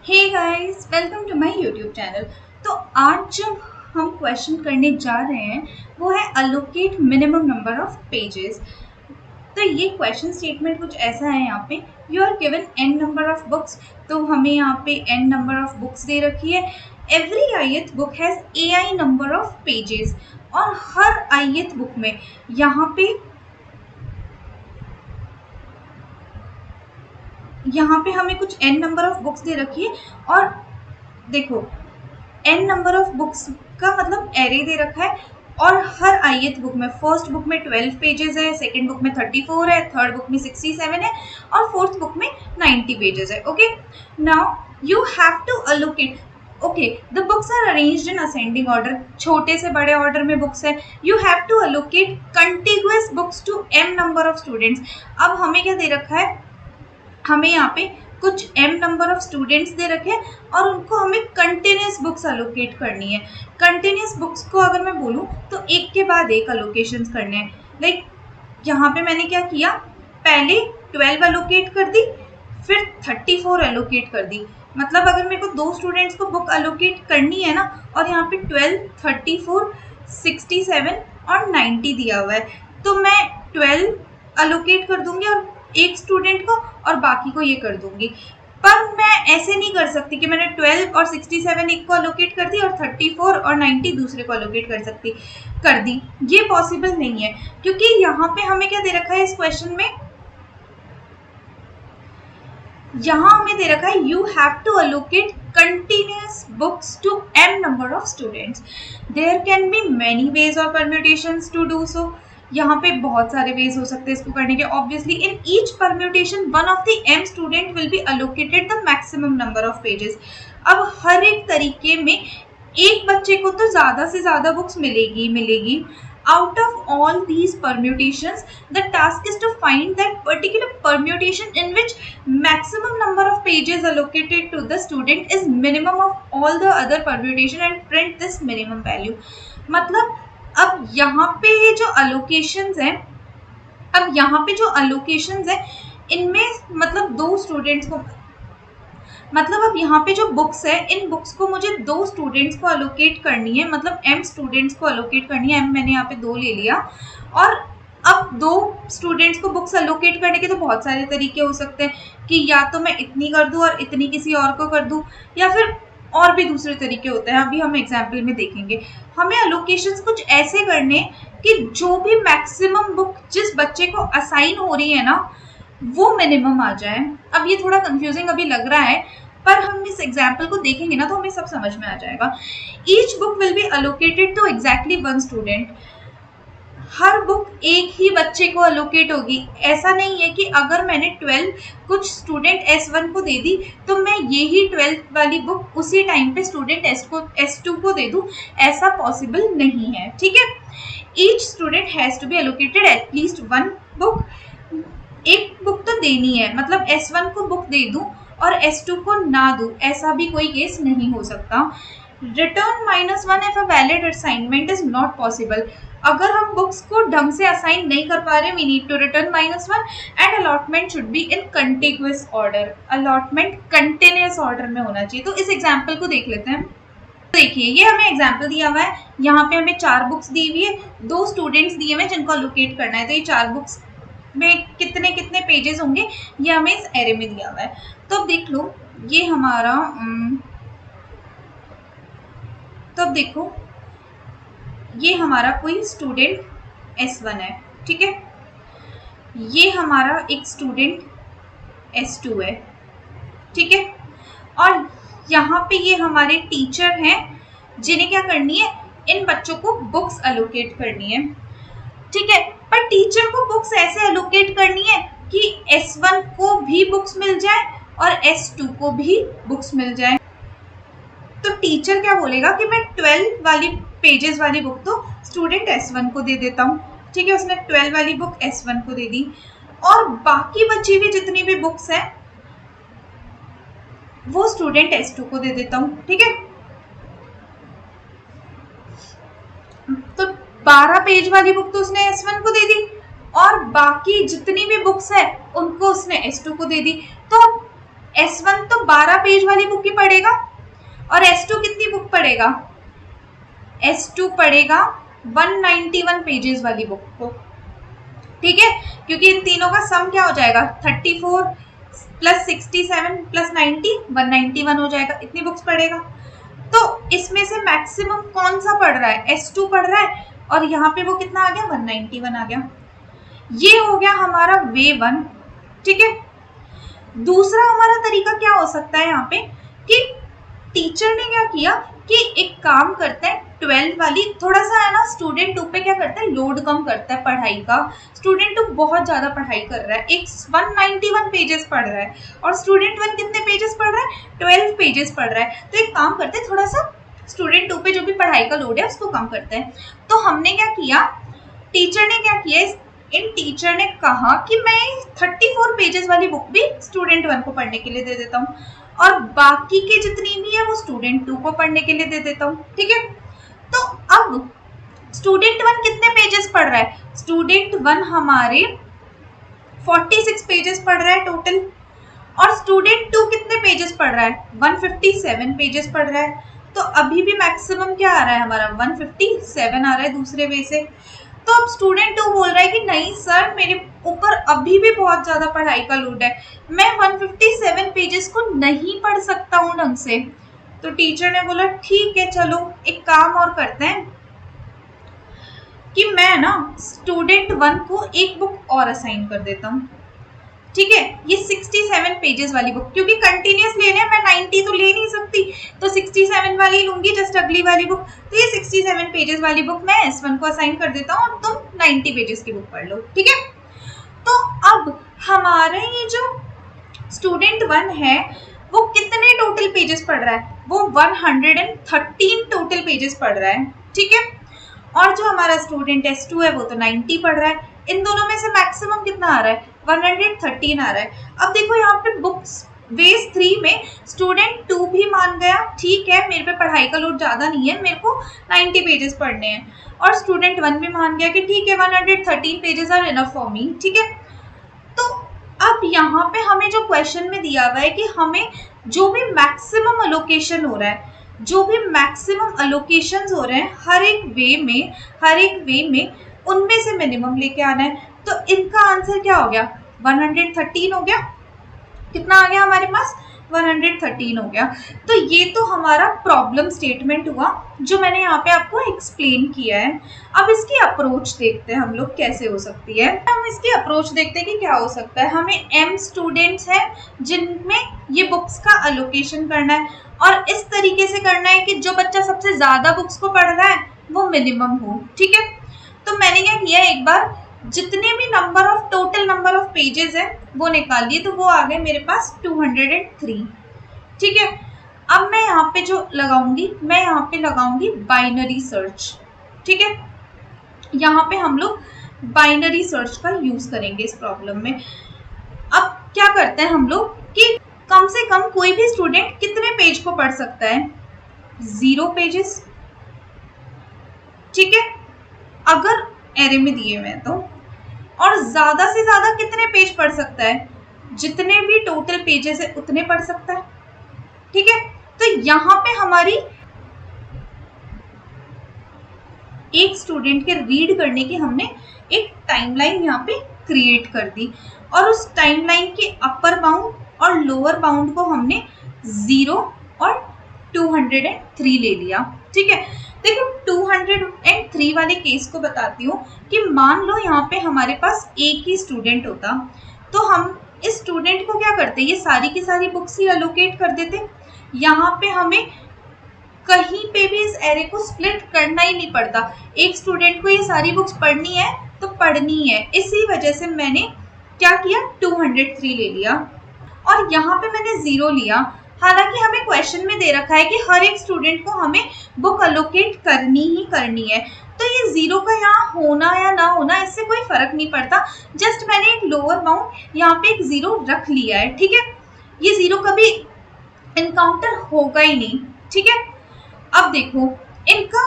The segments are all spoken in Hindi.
Hey guys, welcome to my YouTube channel. तो आज जब हम क्वेश्चन करने जा रहे हैं वो है allocate minimum number of pages. तो ये क्वेश्चन स्टेटमेंट कुछ ऐसा है, यहाँ पे you are given n number of books. तो हमें यहाँ पे n नंबर ऑफ बुक्स दे रखी है। Every ith book has ai number of pages और हर ith बुक में यहाँ पे हमें कुछ n नंबर ऑफ बुक्स दे रखी है। और देखो, n नंबर ऑफ बुक्स का मतलब एरे दे रखा है और हर ith बुक में फर्स्ट बुक में 12 पेजेस है, सेकंड बुक में 34 है, थर्ड बुक में 67 है और फोर्थ बुक में 90 पेजेस है। Okay, now you have to allocate. Okay, the books are arranged in ascending order, छोटे से बड़े ऑर्डर में बुक्स है। You have to allocate contiguous books to m number of students. अब हमें क्या दे रखा है, हमें यहाँ पे कुछ m number of students they रखे हैं और उनको हमें कंटिन्यूस बुक्स अलोकेट करनी है। कंटिन्यूस बुक्स को अगर मैं बोलूँ तो एक के बाद एक अलोकेशंस करने हैं। लाइक यहाँ पे मैंने क्या किया, पहले 12 अलोकेट कर दी, फिर 34 अलोकेट कर दी। मतलब अगर मेरे को दो स्टूडेंट्स को बुक अलोकेट करनी है ना, और यहाँ पे 12, 34, 67 और 90 दिया हुआ है, तो मैं 12 अलोकेट कर दूंगी और एक स्टूडेंट को और बाकी को ये कर दूंगी। पर मैं ऐसे नहीं कर सकती कि मैंने 12 और 67 एक को अलोकेट कर दी और 34 और 90 दूसरे को अलोकेट कर दी। ये पॉसिबल नहीं है, क्योंकि यहाँ पे हमें क्या दे रखा है इस क्वेश्चन में, यहाँ हमें दे रखा है you have to allocate continuous books to m number of students. There can be many ways or permutations to do so. यहाँ पे बहुत सारे वेज हो सकते हैं इसको करने के। Obviously in each permutation one of the m student will be allocated the maximum number of pages. अब हर एक तरीके में एक बच्चे को तो ज़्यादा से ज़्यादा बुक्स मिलेगी। Out of all these permutations, the task is to find that particular permutation in which maximum number of pages allocated to the student is minimum of all the other permutation and print this minimum value. मतलब अब यहाँ पे ये जो allocations है, इनमें मतलब दो स्टूडेंट्स को, मतलब अब यहाँ पे जो बुक्स है, इन बुक्स को मुझे दो स्टूडेंट्स को अलोकेट करनी है, मतलब m स्टूडेंट्स को अलोकेट करनी है। m मैंने यहाँ पे 2 ले लिया। और अब दो स्टूडेंट्स को बुक्स अलोकेट करने के तो बहुत सारे तरीके हो सकते हैं कि या तो मैं इतनी कर दूँ और इतनी किसी और को कर दूँ, या फिर और भी दूसरे तरीके होते हैं। अभी हम एग्जाम्पल में देखेंगे। हमें अलोकेशंस कुछ ऐसे करने कि जो भी मैक्सिमम बुक जिस बच्चे को असाइन हो रही है ना, वो मिनिमम आ जाए। अब ये थोड़ा कंफ्यूजिंग अभी लग रहा है, पर हम इस एग्जाम्पल को देखेंगे ना तो हमें सब समझ में आ जाएगा। Each book will be allocated to exactly 1 student. हर बुक एक ही बच्चे को अलोकेट होगी। ऐसा नहीं है कि अगर मैंने 12 कुछ स्टूडेंट S1 को दे दी तो मैं यही 12 वाली बुक उसी टाइम पे स्टूडेंट S2 को दे दूं। ऐसा पॉसिबल नहीं है, ठीक है। Each student has to be allocated at least 1 book. एक बुक तो देनी है, मतलब S1 को बुक दे दूं और S2 को ना दूं, ऐसा भी कोई केस नहीं हो सकता। Return -1 if a valid assignment is not possible. अगर हम बुक्स को ढंग से असाइन नहीं कर पा रहे, we need to return -1 and allotment should be in contiguous order. Allotment continuous order में होना चाहिए। तो इस एग्जाम्पल को देख लेते हैं। देखिए, ये हमें एग्जाम्पल दिया हुआ है। यहाँ पे हमें 4 बुक्स दी हुई है, 2 स्टूडेंट्स दिए हुए हैं जिनको अलोकेट करना है। तो ये 4 बुक्स में कितने कितने पेजेस होंगे ये हमें इस एरे में दिया हुआ है। तो अब देख लो, ये हमारा तो अब देखो, ये हमारा कोई स्टूडेंट S1 है, ठीक है। ये हमारा एक स्टूडेंट S2 है, ठीक है। और यहाँ पे ये हमारे टीचर हैं जिन्हें क्या करनी है, इन बच्चों को बुक्स अलोकेट करनी है, ठीक है। पर टीचर को बुक्स ऐसे अलोकेट करनी है कि S1 को भी बुक्स मिल जाए और S2 को भी बुक्स मिल जाए। तो टीचर क्या बोलेगा कि मैं 12 वाली पेजेस वाली बुक तो स्टूडेंट S1 को दे देता हूँ, ठीक है। उसने 12 वाली बुक S1 को दे दी और बाकी बची हुई जितनी भी बुक्स है वो स्टूडेंट S2 को दे देता हूँ, ठीक है। तो 12 पेज वाली बुक तो उसने S1 को दे दी और बाकी जितनी भी बुक्स है उनको उसने S2 को दे दी। तो S1 तो 12 पेज वाली बुक ही पढ़ेगा और S2 कितनी बुक पढ़ेगा? S2 पढ़ेगा 191 पेजेस वाली बुक को, ठीक है, क्योंकि इन तीनों का सम क्या हो जाएगा 34 प्लस 67 प्लस 90 191 हो जाएगा, इतनी बुक्स पढ़ेगा। तो इसमें से मैक्सिमम कौन सा पढ़ रहा है? S2 पढ़ रहा है और यहाँ पे वो कितना आ गया 191 आ गया। ये हो गया हमारा वे 1, ठीक है। दूसरा हमारा तरीका क्या हो सकता है यहाँ पे कि टीचर ने क्या किया कि एक काम करता है 12 वाली, थोड़ा सा है ना स्टूडेंट 2 पे क्या करता है लोड कम करता है पढ़ाई का। स्टूडेंट 2 बहुत ज़्यादा पढ़ाई कर रहा है, एक 191 पेजेस पढ़ रहा है और स्टूडेंट 1 कितने पेजेस पढ़ रहा है? 12 पेजेस पढ़ रहा है। तो एक काम करते हैं थोड़ा सा स्टूडेंट 2 पे जो भी पढ़ाई का लोड है उसको कम करते हैं। तो हमने क्या किया, टीचर ने क्या किया, इन टीचर ने कहा कि मैं 34 पेजेस वाली बुक भी स्टूडेंट 1 को पढ़ने के लिए दे देता हूँ और बाकी की जितनी भी है वो स्टूडेंट 2 को पढ़ने के लिए दे देता हूँ, ठीक है। तो अब स्टूडेंट 1 कितने पेजेस पढ़ रहा है? स्टूडेंट 1 हमारे 46 पेजेस पढ़ रहा है टोटल और स्टूडेंट 2 कितने पेजेस पढ़ रहा है? 157 पेजेस पढ़ रहा है। तो अभी भी मैक्सिमम क्या आ रहा है हमारा 157 आ रहा है दूसरे वे से। तो अब स्टूडेंट 2 बोल रहा है कि नहीं सर मेरे ऊपर अभी भी बहुत ज़्यादा पढ़ाई का लोड है, मैं 157 पेजेस को नहीं पढ़ सकता हूँ ढंग से। तो टीचर ने बोला ठीक है चलो एक काम और करते हैं कि मैं ना स्टूडेंट 1 को एक बुक और असाइन कर देता हूँ, ठीक है। ये 67 पेजेस वाली बुक, क्योंकि कंटिन्यूस लेने हैं, मैं 90 तो ले नहीं सकती, तो 67 वाली लूंगी जस्ट अगली वाली बुक। तो ये 67 पेजेस वाली बुक मैं S1 को असाइन कर देता हूँ और तुम 90 पेजेस की बुक पढ़ लो, ठीक है। तो अब हमारा ये जो स्टूडेंट 1 है वो कितने टोटल पेजेस पढ़ रहा है? वो 113 टोटल पेजेस पढ़ रहा है, ठीक है। और जो हमारा स्टूडेंट S2 है वो तो 90 पढ़ रहा है। इन दोनों में से मैक्सिमम कितना आ रहा है? 113 आ रहा है। अब देखो यहाँ पे बुक्स वेज 3 में स्टूडेंट 2 भी मान गया, ठीक है मेरे पे पढ़ाई का लोड ज़्यादा नहीं है, मेरे को 90 पेजेस पढ़ने हैं, और स्टूडेंट 1 भी मान गया कि ठीक है 113 pages are enough for me, ठीक है। तो अब यहाँ पे हमें जो क्वेश्चन में दिया हुआ है कि हमें जो भी मैक्सिमम अलोकेशन हो रहा है, जो भी मैक्सिमम अलोकेशंस हो रहे हैं हर एक वे में उनमें से मिनिमम लेके आना है। तो इनका आंसर क्या हो गया? 113 हो गया। कितना आ गया हमारे पास? 113 हो गया। तो ये तो हमारा प्रॉब्लम स्टेटमेंट हुआ जो मैंने यहाँ पे आपको एक्सप्लेन किया है। अब इसकी अप्रोच देखते हैं हम लोग कैसे हो सकती है। हम इसकी अप्रोच देखते हैं कि क्या हो सकता है। हमें m स्टूडेंट्स हैं जिनमें ये बुक्स का अलोकेशन करना है और इस तरीके से करना है कि जो बच्चा सबसे ज़्यादा बुक्स को पढ़ रहा है वो मिनिमम हो, ठीक है। तो मैंने क्या किया, एक बार जितने भी टोटल नंबर ऑफ पेजेस है वो निकाल लिए, तो वो आ गए मेरे पास 203, ठीक है। अब मैं यहाँ पे जो लगाऊंगी, मैं यहाँ पे लगाऊंगी बाइनरी सर्च, ठीक है। यहाँ पे हम लोग बाइनरी सर्च का यूज करेंगे इस प्रॉब्लम में। अब क्या करते हैं हम लोग कि कम से कम कोई भी स्टूडेंट कितने पेज को पढ़ सकता है? 0 पेजेस, ठीक है, अगर एरे में दिए हुए तो। और ज्यादा से ज्यादा कितने पेज पढ़ सकता है? जितने भी टोटल पेजेस है उतने पढ़ सकता है, ठीक है। तो यहाँ पे हमारी एक स्टूडेंट के रीड करने की हमने एक टाइमलाइन यहाँ पे क्रिएट कर दी और उस टाइमलाइन के अपर बाउंड और लोअर बाउंड को हमने 0 और 203 ले लिया, ठीक है। देखो 203 वाले केस को बताती हूँ कि मान लो यहाँ पे हमारे पास एक ही स्टूडेंट होता तो हम इस स्टूडेंट को क्या करते, ये सारी की सारी बुक्स ही अलोकेट कर देते। यहाँ पे हमें कहीं पे भी इस एरे को स्प्लिट करना ही नहीं पड़ता, एक स्टूडेंट को ये सारी बुक्स पढ़नी है तो पढ़नी है। इसी वजह से मैंने क्या किया, 203 ले लिया और यहाँ पे मैंने 0 लिया। हालांकि हमें क्वेश्चन में दे रखा है कि हर एक स्टूडेंट को हमें बुक अलोकेट करनी ही करनी है, तो ये 0 का यहाँ होना या ना होना इससे कोई फर्क नहीं पड़ता। जस्ट मैंने एक लोअर बाउंड यहाँ पे एक 0 रख लिया है, ठीक है। ये 0 कभी इनकाउंटर होगा ही नहीं, ठीक है। अब देखो इनका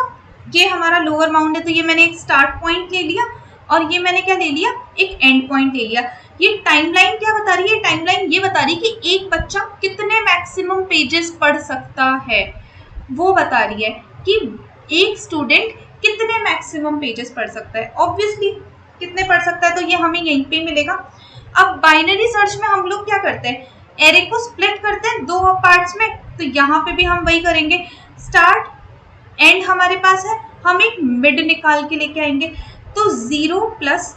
ये हमारा लोअर बाउंड है तो ये मैंने एक स्टार्ट पॉइंट ले लिया और ये मैंने क्या ले लिया, एक एंड पॉइंट ले लिया। ये टाइमलाइन क्या बता रही है, टाइमलाइन ये बता रही है कि एक बच्चा कितने मैक्सिमम पेजेस पढ़ सकता है, वो बता रही है कि एक स्टूडेंट कितने मैक्सिमम पेजेस पढ़ सकता है। ऑब्वियसली कितने पढ़ सकता है तो ये हमें यहीं पे मिलेगा। अब बाइनरी सर्च में हम लोग क्या करते हैं, एरे को स्प्लिट करते हैं दो पार्ट्स में, तो यहाँ पे भी हम वही करेंगे। स्टार्ट एंड हमारे पास है, हम एक मिड निकाल के लेके आएंगे, तो 0 +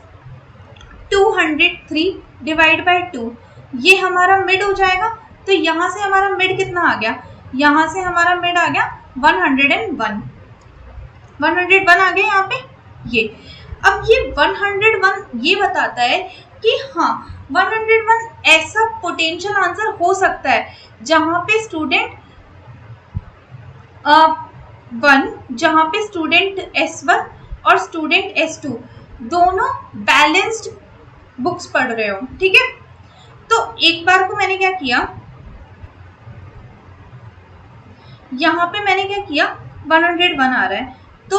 203 डिवाइड बाय 2 ये हमारा मिड हो जाएगा। तो यहाँ से हमारा मिड कितना आ गया, यहाँ से हमारा मिड आ गया 101, 101 आ गया यहाँ पे ये। अब ये 101 ये बताता है कि हाँ 101 ऐसा पोटेंशियल आंसर हो सकता है जहाँ पे स्टूडेंट जहाँ पे स्टूडेंट S1 और स्टूडेंट S2 दोनों बैलेंस्ड बुक्स पढ़ रहे हो, ठीक है। तो एक बार को मैंने क्या किया, यहाँ पे मैंने क्या किया 101 आ रहा है, तो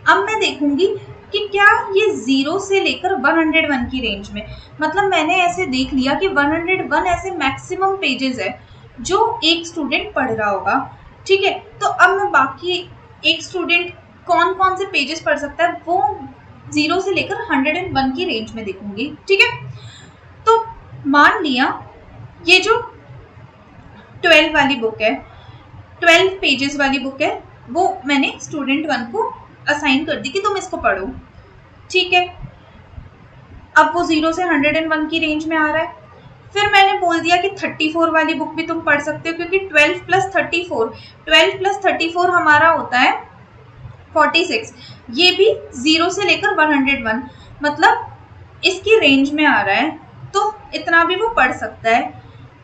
अब मैं देखूंगी कि क्या ये 0 से लेकर 101 की रेंज में, मतलब मैंने ऐसे देख लिया कि 101 ऐसे मैक्सिमम पेजेस है जो एक स्टूडेंट पढ़ रहा होगा, ठीक है। तो अब मैं बाकी एक स्टूडेंट कौन कौन से पेजेस पढ़ सकता है वो 0 से लेकर 101 की रेंज में देखूंगी, ठीक है। तो मान लिया ये जो 12 वाली बुक है, 12 पेजेस वाली बुक है, वो मैंने स्टूडेंट 1 को असाइन कर दी कि तुम इसको पढ़ो, ठीक है। अब वो 0 से 101 की रेंज में आ रहा है। फिर मैंने बोल दिया कि 34 वाली बुक भी तुम पढ़ सकते हो, क्योंकि 12 + 34 हमारा होता है 46, ये भी 0 से लेकर 101, मतलब इसकी रेंज में आ रहा है, तो इतना भी वो पढ़ सकता है।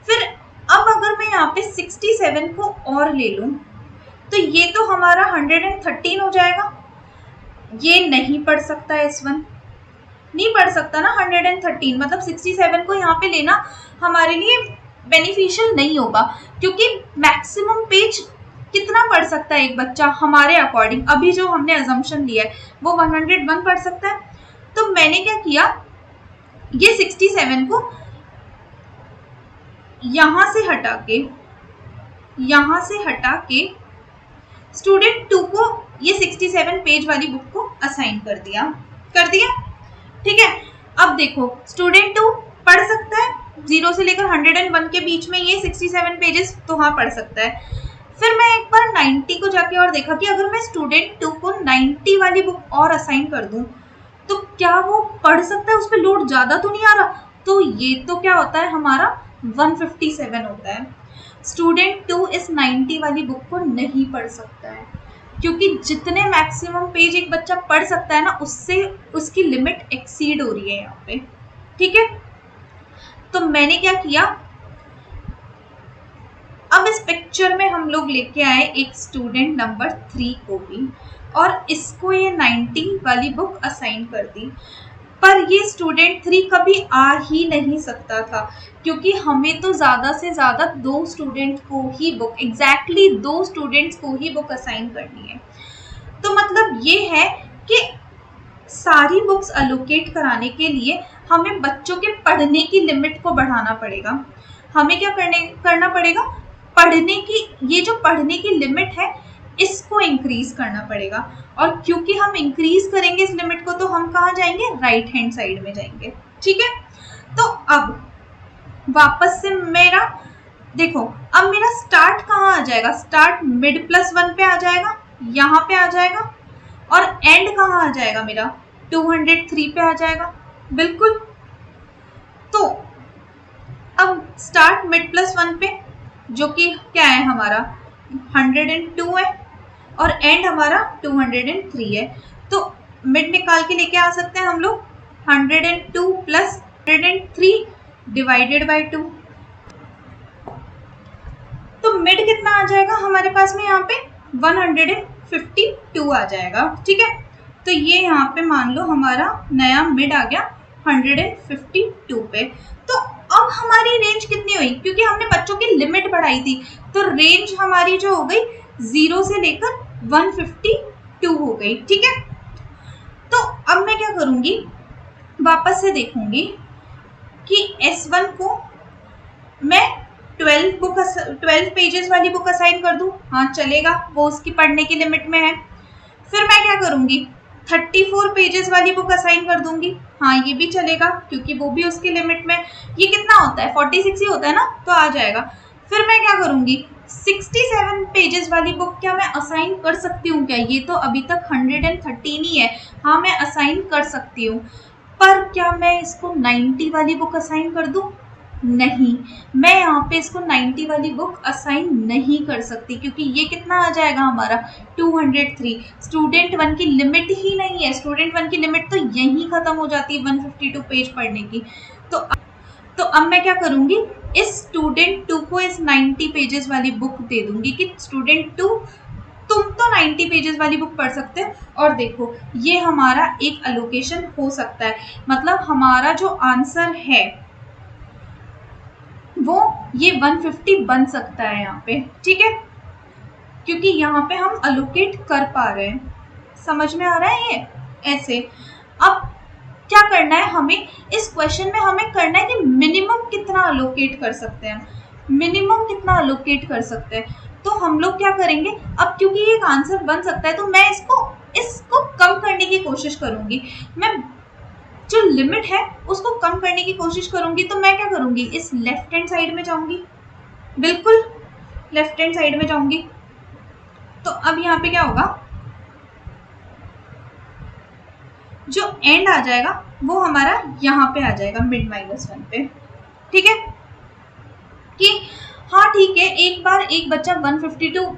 फिर अब अगर मैं यहाँ पे 67 को और ले लूँ तो ये तो हमारा 113 हो जाएगा। ये नहीं पढ़ सकता S1, नहीं पढ़ सकता ना 113, मतलब 67 को यहाँ पे लेना हमारे लिए बेनिफिशियल नहीं होगा, क्योंकि मैक्सिमम पेज कितना पढ़ सकता है एक बच्चा हमारे अकॉर्डिंग, अभी जो हमने अजम्पशन लिया है वो 101 पढ़ सकता है। तो मैंने क्या किया, ये 67 को यहाँ से हटा के स्टूडेंट 2 को ये 67 पेज वाली बुक को असाइन कर दिया, ठीक है। अब देखो स्टूडेंट 2 पढ़ सकता है 0 से लेकर 101 के बीच में ये 67 पेजेस, तो हाँ पढ़ सकता है। फिर मैं एक बार 90 को जाके और देखा कि अगर मैं स्टूडेंट 2 को 90 वाली बुक और असाइन कर दूं तो क्या वो पढ़ सकता है, उस पर लोड ज़्यादा तो नहीं आ रहा। तो ये तो क्या होता है हमारा 157 होता है। स्टूडेंट 2 इस 90 वाली बुक को नहीं पढ़ सकता है, क्योंकि जितने मैक्सिमम पेज एक बच्चा पढ़ सकता है ना, उससे उसकी लिमिट एक्सीड हो रही है यहाँ पे, ठीक है। तो मैंने क्या किया, अब इस पिक्चर में हम लोग लेके आए एक स्टूडेंट नंबर 3 को भी, और इसको ये 90 वाली बुक असाइन कर दी। पर ये स्टूडेंट 3 कभी आ ही नहीं सकता था, क्योंकि हमें तो ज़्यादा से ज़्यादा 2 स्टूडेंट को ही बुक, एग्जैक्टली 2 स्टूडेंट्स को ही बुक असाइन करनी है। तो मतलब ये है कि सारी बुक्स अलोकेट कराने के लिए हमें बच्चों के पढ़ने की लिमिट को बढ़ाना पड़ेगा। हमें क्या करना पड़ेगा, पढ़ने की, ये जो पढ़ने की लिमिट है इसको इंक्रीज करना पड़ेगा। और क्योंकि हम इंक्रीज करेंगे इस लिमिट को, तो हम कहाँ जाएंगे, राइट हैंड साइड में जाएंगे, ठीक है। तो अब वापस से मेरा देखो, अब मेरा स्टार्ट कहाँ आ जाएगा, स्टार्ट मिड +1 पे आ जाएगा, यहाँ पे आ जाएगा, और एंड कहाँ आ जाएगा मेरा 203 पे आ जाएगा, बिल्कुल। तो अब स्टार्ट मिड +1 पे, जो कि क्या है हमारा 102 है, और एंड हमारा 203 है। तो मिड निकाल के लेके आ सकते हैं हम लोग, 102 + 103 डिवाइडेड बाय 2। तो मिड कितना आ जाएगा हमारे पास में, यहाँ पे 152 आ जाएगा, ठीक है। तो ये यहाँ पे मान लो हमारा नया मिड आ गया 152 पे। तो अब हमारी रेंज कितनी हुई, क्योंकि हमने बच्चों की लिमिट बढ़ाई थी, तो रेंज हमारी जो हो गई 0 से लेकर 152 2 हो गई, ठीक है। तो अब मैं क्या करूंगी, वापस से देखूंगी कि S1 को मैं 12 पेजेस वाली बुक असाइन कर दूं, हाँ चलेगा, वो उसकी पढ़ने की लिमिट में है। फिर मैं क्या करूंगी, 34 पेजेस वाली बुक असाइन कर दूंगी, हाँ ये भी चलेगा क्योंकि वो भी उसकी लिमिट में। ये कितना होता है, 46 ही होता है ना, तो आ जाएगा। फिर मैं क्या करूंगी, 67 पेजेस वाली बुक क्या मैं असाइन कर सकती हूँ क्या? ये तो अभी तक 113 ही है, हाँ मैं असाइन कर सकती हूँ। पर क्या मैं इसको 90 वाली बुक असाइन कर दूं? नहीं, मैं यहाँ पे इसको 90 वाली बुक असाइन नहीं कर सकती क्योंकि ये कितना आ जाएगा हमारा 203। स्टूडेंट 1 की लिमिट ही नहीं है, स्टूडेंट 1 की लिमिट तो यहीं खत्म हो जाती है 152 पेज पढ़ने की। तो अब मैं क्या करूंगी, इस स्टूडेंट 2 को इस 90 पेजेस वाली बुक दे दूंगी कि स्टूडेंट 2 तुम तो 90 पेजेस वाली बुक पढ़ सकते हो। और देखो ये हमारा एक अलोकेशन हो सकता है, मतलब हमारा जो आंसर है वो ये 150 बन सकता है यहाँ पे, ठीक है, क्योंकि यहाँ पे हम अलोकेट कर पा रहे हैं। समझ में आ रहा है ये? ऐसे अब क्या करना है हमें, इस क्वेश्चन में हमें करना है कि मिनिमम कितना अलोकेट कर सकते हैं, मिनिमम कितना अलोकेट कर सकते हैं। तो हम लोग क्या करेंगे, अब क्योंकि ये एक आंसर बन सकता है तो मैं इसको कम करने की कोशिश करूंगी, मैं जो लिमिट है उसको कम करने की कोशिश करूंगी। तो मैं क्या करूंगी, इस लेफ्ट हैंड साइड में जाऊंगी, बिल्कुल लेफ्ट हैंड साइड में जाऊंगी। तो अब यहाँ पे क्या होगा, जो एंड आ जाएगा वो हमारा यहाँ पे आ जाएगा मिड -1 पे, ठीक है। कि हाँ ठीक है, एक बार एक बच्चा 152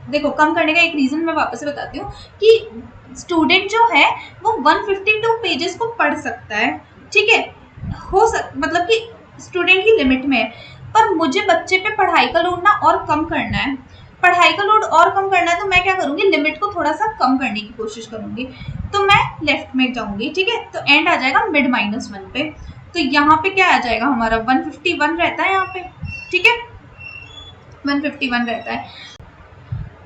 देखो कम करने का एक रीजन मैं वापस से बताती हूँ कि स्टूडेंट जो है वो 152 पेजेस को पढ़ सकता है, ठीक है, मतलब कि स्टूडेंट की लिमिट में है। पर मुझे बच्चे पे पढ़ाई का लोड ना और कम करना है, पढ़ाई का लोड और कम करना है, तो मैं क्या करूंगी, लिमिट को थोड़ा सा कम करने की कोशिश करूंगी। तो मैं लेफ्ट में जाऊंगी, ठीक है, तो एंड आ जाएगा मिड -1 पे। तो यहाँ पे क्या आ जाएगा हमारा 151 रहता है यहाँ पे, ठीक है, 151 रहता है।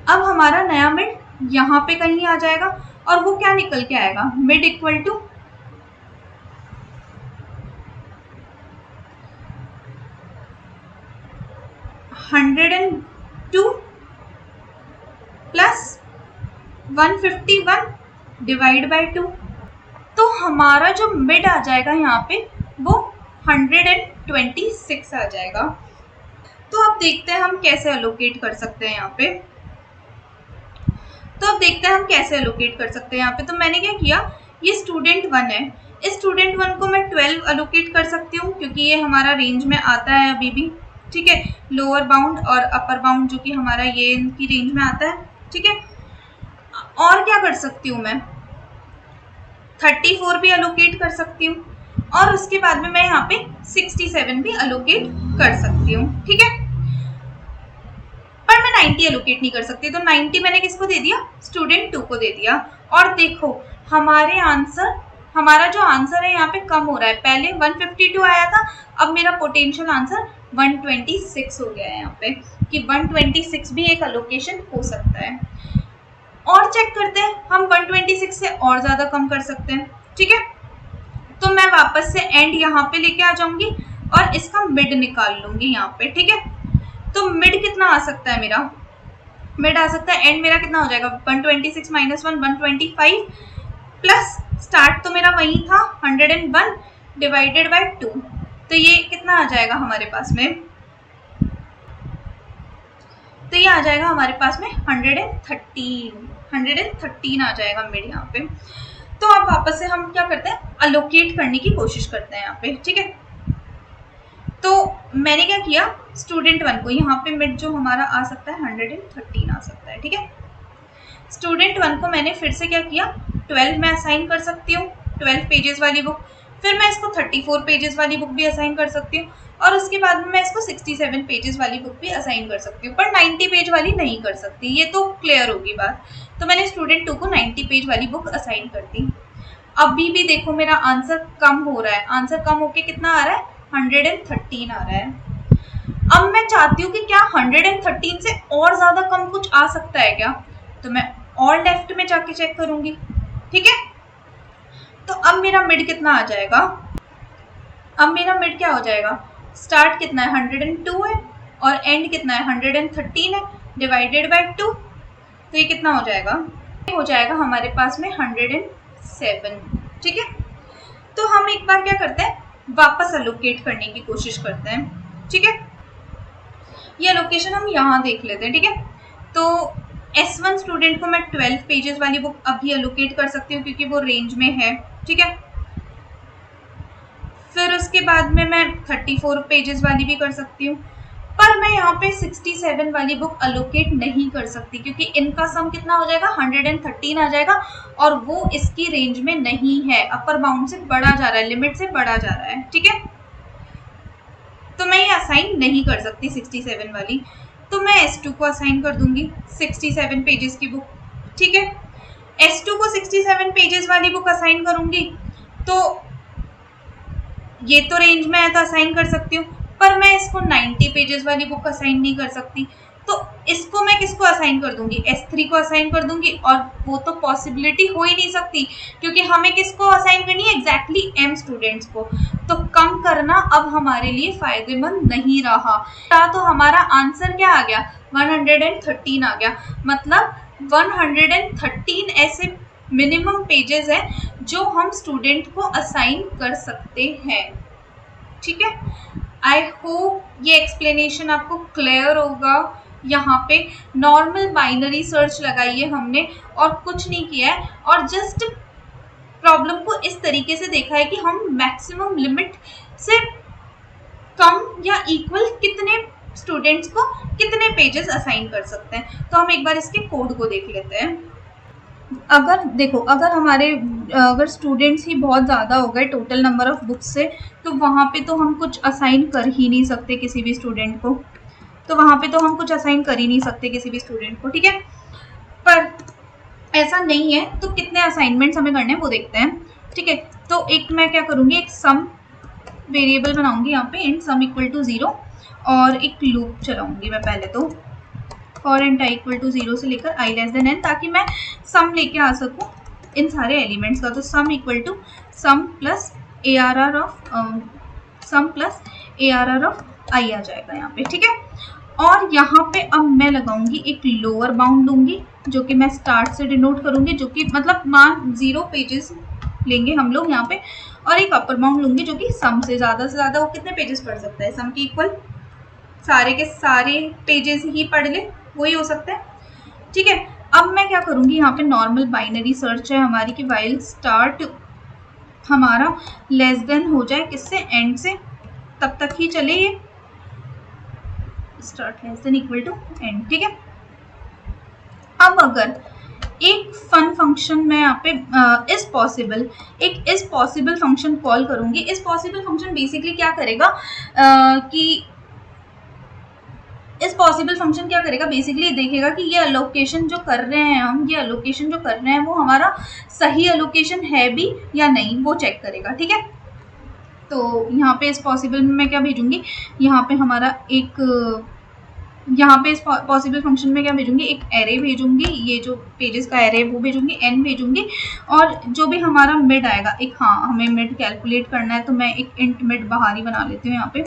अब हमारा नया मिड यहाँ पे कहीं आ जाएगा और वो क्या निकल के आएगा, mid equal to 102 plus 151 divide by 2। तो हमारा जो मिड आ जाएगा यहाँ पे वो 126 आ जाएगा। तो अब देखते हैं हम कैसे एलोकेट कर सकते हैं यहाँ पे। यहाँ पे तो मैंने क्या किया, ये स्टूडेंट 1 है, इस स्टूडेंट 1 को मैं 12 एलोकेट कर सकती हूँ क्योंकि ये हमारा रेंज में आता है अभी भी, ठीक है, लोअर बाउंड और अपर बाउंड जो कि हमारा ये इनकी रेंज में आता है, ठीक है। और क्या कर सकती हूँ मैं, 34 भी एलोकेट कर सकती हूँ और उसके बाद में मैं यहाँ पे 67 भी एलोकेट कर सकती हूँ, ठीक है। पर मैं 90 एलोकेट नहीं कर सकती, तो 90 मैंने किसको दे दिया, स्टूडेंट 2 को दे दिया। और देखो हमारा जो आंसर है यहाँ पे कम हो रहा है, पहले 152 आया था, अब मेरा पोटेंशियल आंसर 126 हो गया है यहाँ पे, कि 126 भी एक एलोकेशन हो सकता है। और चेक करते हैं, हम 126 से और ज्यादा कम कर सकते हैं, ठीक है। तो मैं वापस से एंड यहाँ पे लेके आ जाऊंगी और इसका मिड निकाल लूंगी यहाँ पे, ठीक है। तो मिड कितना आ सकता है मेरा, मिड आ सकता है, एंड मेरा कितना हो जाएगा, 126 -1 125 प्लस स्टार्ट तो मेरा वही था 101 डिवाइडेड बाय 2। तो ये कितना आ जाएगा हमारे पास में, तो ये आ जाएगा हमारे पास में 113 आ जाएगा मिड यहाँ पे। तो अब वापस से हम क्या करते हैं, अलोकेट करने की कोशिश करते हैं यहाँ पे, ठीक है। तो मैंने क्या किया, स्टूडेंट 1 को यहाँ पे मिड जो हमारा आ सकता है 113 आ सकता है, ठीक है। स्टूडेंट 1 को मैंने फिर से क्या किया, 12 में असाइन कर सकती हूँ, 12 पेजेस वाली बुक। फिर मैं इसको 34 पेजेस वाली बुक भी असाइन कर सकती हूँ और उसके बाद में मैं इसको 67 पेजेस वाली बुक भी असाइन कर सकती हूँ, पर 90 पेज वाली नहीं कर सकती, ये तो क्लियर होगी बात। तो मैंने स्टूडेंट 2 को 90 पेज वाली बुक असाइन कर दी। अभी भी देखो मेरा आंसर कम हो रहा है, आंसर कम होके कितना आ रहा है, 113 आ रहा है। अब मैं चाहती हूँ कि क्या 113 से और ज्यादा कम कुछ आ सकता है क्या, तो मैं और लेफ्ट में जाके चेक करूंगी, ठीक है। तो अब मेरा मिड कितना आ जाएगा, अब मेरा मिड क्या हो जाएगा, स्टार्ट कितना है 102 है और एंड कितना है 113 है, डिवाइडेड बाय 2, तो ये कितना हो जाएगा, हो जाएगा हमारे पास में 107, ठीक है। तो हम एक बार क्या करते हैं, वापस एलोकेट करने की कोशिश करते हैं, ठीक है। ये एलोकेशन हम यहाँ देख लेते हैं, ठीक है। तो S1 स्टूडेंट को मैं 12 पेजेस वाली बुक अभी एलोकेट कर सकती हूँ क्योंकि वो रेंज में है, ठीक है। फिर उसके बाद में मैं 34 पेजेस वाली भी कर सकती हूँ, पर मैं यहाँ पे 67 वाली बुक एलोकेट नहीं कर सकती क्योंकि इनका सम कितना हो जाएगा 113 आ जाएगा और वो इसकी रेंज में नहीं है, अपर बाउंड से बढ़ा जा रहा है, लिमिट से बढ़ा जा रहा है, ठीक है। तो मैं ये असाइन नहीं कर सकती 67 वाली, तो मैं S2 को असाइन कर दूंगी 67 पेजेस की बुक, ठीक है। S2 को 67 पेजेस वाली बुक असाइन करूंगी तो ये तो रेंज में है तो असाइन कर सकती हूँ, पर मैं इसको 90 पेजेस वाली बुक असाइन नहीं कर सकती, तो इसको मैं किसको असाइन कर दूंगी, S3 को असाइन कर दूंगी, और वो तो पॉसिबिलिटी हो ही नहीं सकती क्योंकि हमें किसको असाइन करनी है, एग्जैक्टली M स्टूडेंट्स को। तो कम करना अब हमारे लिए फायदेमंद नहीं रहा, तो हमारा आंसर क्या आ गया 113 आ गया, मतलब 113 ऐसे मिनिमम पेजेस है जो हम स्टूडेंट को असाइन कर सकते हैं, ठीक है। आई होप ये एक्सप्लेनेशन आपको क्लियर होगा। यहाँ पे नॉर्मल बाइनरी सर्च लगाई है हमने और कुछ नहीं किया है, और जस्ट प्रॉब्लम को इस तरीके से देखा है कि हम मैक्सिमम लिमिट से कम या इक्वल कितने स्टूडेंट्स को कितने पेजेस असाइन कर सकते हैं। तो हम एक बार इसके कोड को देख लेते हैं। अगर देखो, अगर स्टूडेंट्स ही बहुत ज़्यादा हो गए टोटल नंबर ऑफ बुक्स से, तो वहाँ पे तो हम कुछ असाइन कर ही नहीं सकते किसी भी स्टूडेंट को, ठीक है। पर ऐसा नहीं है, तो कितने असाइनमेंट्स हमें करने हैं वो देखते हैं, ठीक है। तो एक मैं क्या करूँगी, एक सम वेरिएबल बनाऊंगी यहाँ पे, int sum इक्वल टू 0, और एक लूप चलाऊंगी मैं पहले तो for int i equal to 0 से लेकर i लेस देन n, ताकि मैं सम लेके आ सकूँ इन सारे एलिमेंट्स का। तो sum equal to sum plus ARR of i आ जाएगा यहाँ पे, ठीक है। और यहाँ पे अब मैं लगाऊंगी एक लोअर बाउंड लूंगी जो कि मैं स्टार्ट से डिनोट करूंगी, जो कि मतलब मान 0 पेजेस लेंगे हम लोग यहाँ पे, और एक अपर बाउंड लूंगी जो कि सम से ज़्यादा वो कितने पेजेस पढ़ सकता है, सम के इक्वल सारे के सारे पेजेस ही पढ़ ले, वही हो सकता है, ठीक है। अब मैं क्या करूँगी, यहाँ पे नॉर्मल बाइनरी सर्च है हमारी कि वाइल स्टार्ट हमारा लेस देन हो जाए किससे, एंड से, तब तक ही चले ये, start less than equal to end, ठीक है। अब अगर एक फन फंक्शन मैं यहाँ पे इज पॉसिबल फंक्शन कॉल करूँगी। इज पॉसिबल फंक्शन बेसिकली क्या करेगा बेसिकली देखेगा कि ये एलोकेशन जो कर रहे हैं वो हमारा सही एलोकेशन है भी या नहीं, वो चेक करेगा, ठीक है। तो यहाँ पे इस पॉसिबल में मैं क्या भेजूंगी, यहाँ पे इस पॉसिबल फंक्शन में क्या भेजूंगी, एक एरे भेजूंगी, ये जो पेजेस का एरे है वो भेजूंगी, n भेजूंगी, और जो भी हमारा मिड आएगा, हमें मिड कैलकुलेट करना है, तो मैं एक इंट मिड बाहर ही बना लेती हूँ, यहाँ पे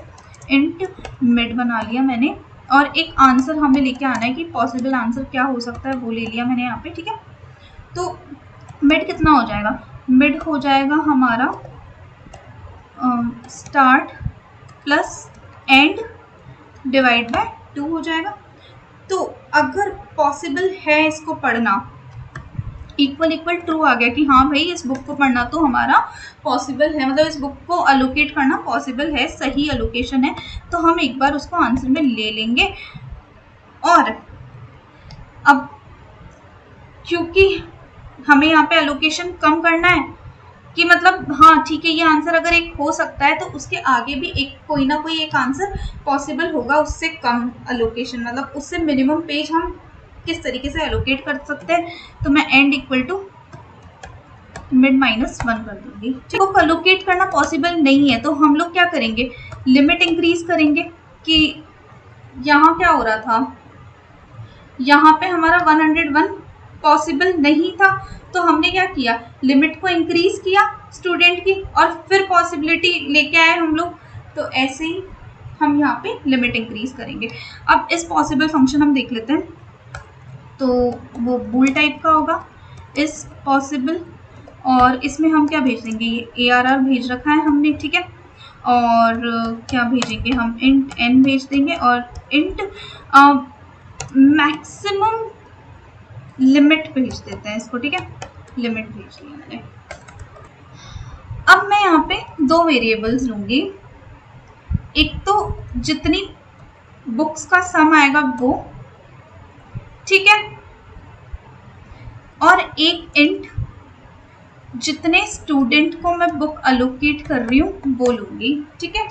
इंट मिड बना लिया मैंने, और एक आंसर हमें लेके आना है कि पॉसिबल आंसर क्या हो सकता है, वो ले लिया मैंने यहाँ पे, ठीक है। तो मिड कितना हो जाएगा, मिड हो जाएगा हमारा start plus and divide by 2 हो जाएगा। तो अगर पॉसिबल है इसको पढ़ना, इक्वल ट्रू आ गया कि हाँ भाई इस बुक को पढ़ना तो हमारा पॉसिबल है, मतलब इस बुक को अलोकेट करना पॉसिबल है, सही अलोकेशन है, तो हम एक बार उसको आंसर में ले लेंगे। और अब क्योंकि हमें यहाँ पे अलोकेशन कम करना है कि मतलब हाँ ठीक है, ये आंसर अगर एक हो सकता है तो उसके आगे भी एक कोई ना कोई एक आंसर पॉसिबल होगा उससे कम अलोकेशन, मतलब उससे मिनिमम पेज हम किस तरीके से एलोकेट कर सकते हैं। तो मैं एंड इक्वल टू मिड -1 कर दूंगी। तो एलोकेट करना पॉसिबल नहीं है तो हम लोग क्या करेंगे, लिमिट इंक्रीज करेंगे। कि यहाँ क्या हो रहा था, यहाँ पे हमारा 101 पॉसिबल नहीं था, तो हमने क्या किया, लिमिट को इंक्रीज किया स्टूडेंट की और फिर पॉसिबिलिटी लेके आए हम लोग। तो ऐसे ही हम यहाँ पे लिमिट इंक्रीज करेंगे। अब इस पॉसिबल फंक्शन हम देख लेते हैं, तो वो बूल टाइप का होगा इस पॉसिबल, और इसमें हम क्या भेज देंगे, ये ARR भेज रखा है हमने, ठीक है। और क्या भेजेंगे हम, इंट n भेज देंगे और इंट मैक्सिमम लिमिट भेज देते हैं इसको, ठीक है, लिमिट भेज दिया मैंने। अब मैं यहाँ पे दो वेरिएबल्स लूंगी, एक तो जितनी बुक्स का सम आएगा वो, ठीक है, और एक इंट जितने स्टूडेंट को मैं बुक अलोकेट कर रही हूँ वो लूंगी, ठीक है।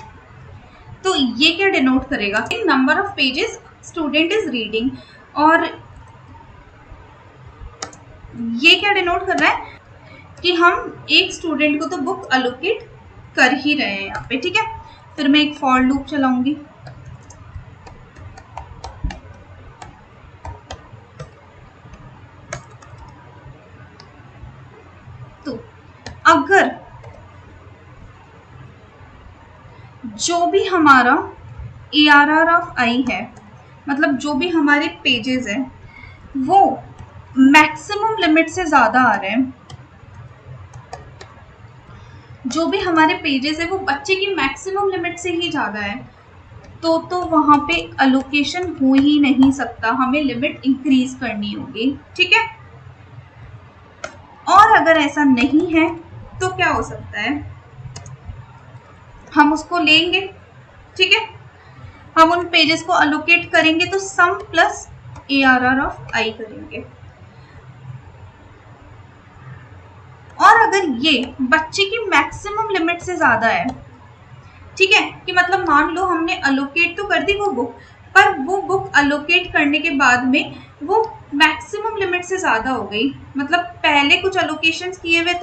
तो ये क्या डिनोट करेगा, number of pages student is reading, और ये क्या डिनोट कर रहा है कि हम एक स्टूडेंट को तो बुक अलोकेट कर ही रहे हैं यहाँ पे, ठीक है। फिर मैं एक फॉर लूप चलाऊंगी, तो अगर जो भी हमारा ARR ऑफ I है, मतलब जो भी हमारे पेजेस है वो मैक्सिमम लिमिट से ज़्यादा आ रहे हैं, जो भी हमारे पेजेस है वो बच्चे की मैक्सिमम लिमिट से ही ज़्यादा है, तो वहाँ पे अलोकेशन हो ही नहीं सकता, हमें लिमिट इंक्रीज करनी होगी, ठीक है। और अगर ऐसा नहीं है तो क्या हो सकता है, हम उसको लेंगे, ठीक है, हम उन पेजेस को अलोकेट करेंगे तो सम प्लस ARR ऑफ I करेंगे। और अगर ये बच्चे की मैक्सिमम लिमिट से ज़्यादा है, ठीक है, कि मतलब मान लो हमने अलोकेट तो कर दी वो बुक, पर वो बुक अलोकेट करने के बाद में वो मैक्सिमम लिमिट से ज़्यादा हो गई, मतलब पहले कुछ अलोकेशंस किए हुए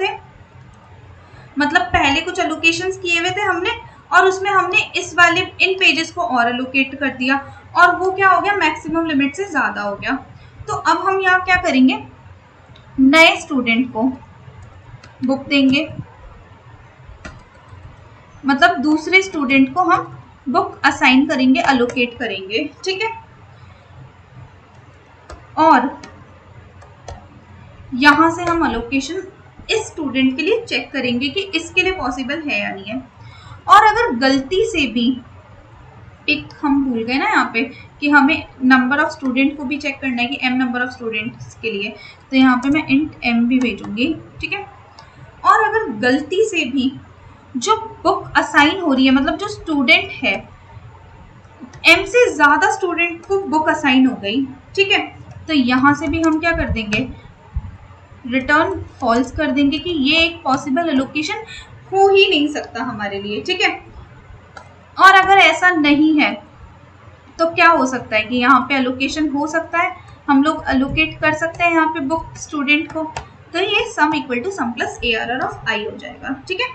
थे, हमने, और उसमें हमने इस वाले इन पेजेस को और अलोकेट कर दिया और वो क्या हो गया, मैक्सिमम लिमिट से ज़्यादा हो गया। तो अब हम यहाँ क्या करेंगे, नए स्टूडेंट को बुक देंगे, मतलब दूसरे स्टूडेंट को हम बुक असाइन करेंगे, अलोकेट करेंगे, ठीक है। और यहाँ से हम अलोकेशन इस स्टूडेंट के लिए चेक करेंगे कि इसके लिए पॉसिबल है या नहीं है। और अगर गलती से भी एक हम भूल गए ना यहाँ पे कि हमें नंबर ऑफ स्टूडेंट को भी चेक करना है कि m नंबर ऑफ स्टूडेंट्स के लिए, तो यहाँ पे मैं इंट m भी भेजूंगी, ठीक है। और अगर गलती से भी जो बुक असाइन हो रही है, मतलब जो स्टूडेंट है, m से ज़्यादा स्टूडेंट को बुक असाइन हो गई, ठीक है, तो यहाँ से भी हम क्या कर देंगे, रिटर्न फॉल्स कर देंगे कि ये एक पॉसिबल एलोकेशन हो ही नहीं सकता हमारे लिए, ठीक है। और अगर ऐसा नहीं है तो क्या हो सकता है कि यहाँ पे एलोकेशन हो सकता है, हम लोग एलोकेट कर सकते हैं यहाँ पे बुक स्टूडेंट को, तो ये sum equal to sum plus ARR of I हो जाएगा, ठीक है।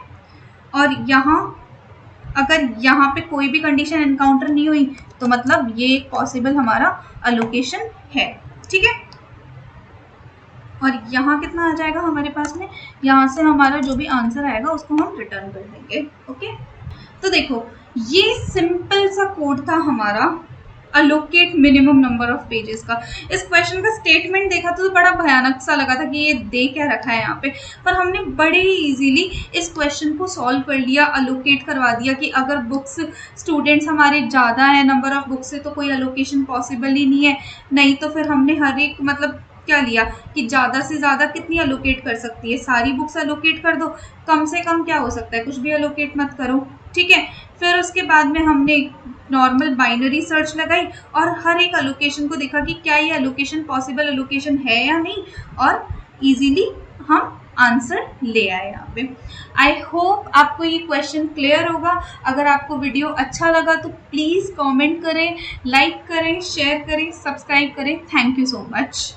और यहाँ अगर यहाँ पे कोई भी कंडीशन एनकाउंटर नहीं हुई तो मतलब ये एक पॉसिबल हमारा एलोकेशन है, ठीक है। और यहाँ कितना आ जाएगा हमारे पास में, यहाँ से हमारा जो भी आंसर आएगा उसको हम रिटर्न कर देंगे, ओके। तो देखो ये सिंपल सा कोड था हमारा allocate minimum number of pages का। इस क्वेश्चन का स्टेटमेंट देखा तो बड़ा भयानक सा लगा था कि ये दे क्या रखा है यहाँ पे, पर हमने बड़े ही इजीली इस क्वेश्चन को सॉल्व कर लिया, अलोकेट करवा दिया कि अगर बुक्स स्टूडेंट्स हमारे ज़्यादा है नंबर ऑफ बुक्स से तो कोई अलोकेशन पॉसिबल ही नहीं है, नहीं तो फिर हमने हर एक मतलब क्या लिया कि ज़्यादा से ज़्यादा कितनी अलोकेट कर सकती है, सारी बुक्स अलोकेट कर दो, कम से कम क्या हो सकता है, कुछ भी अलोकेट मत करो, ठीक है। फिर उसके बाद में हमने नॉर्मल बाइनरी सर्च लगाई और हर एक अलोकेशन को देखा कि क्या ये अलोकेशन पॉसिबल अलोकेशन है या नहीं, और इजीली हम आंसर ले आए यहाँ पे। आई होप आपको ये क्वेश्चन क्लियर होगा। अगर आपको वीडियो अच्छा लगा तो प्लीज़ कमेंट करें, लाइक करें, शेयर करें, सब्सक्राइब करें। Thank you so much.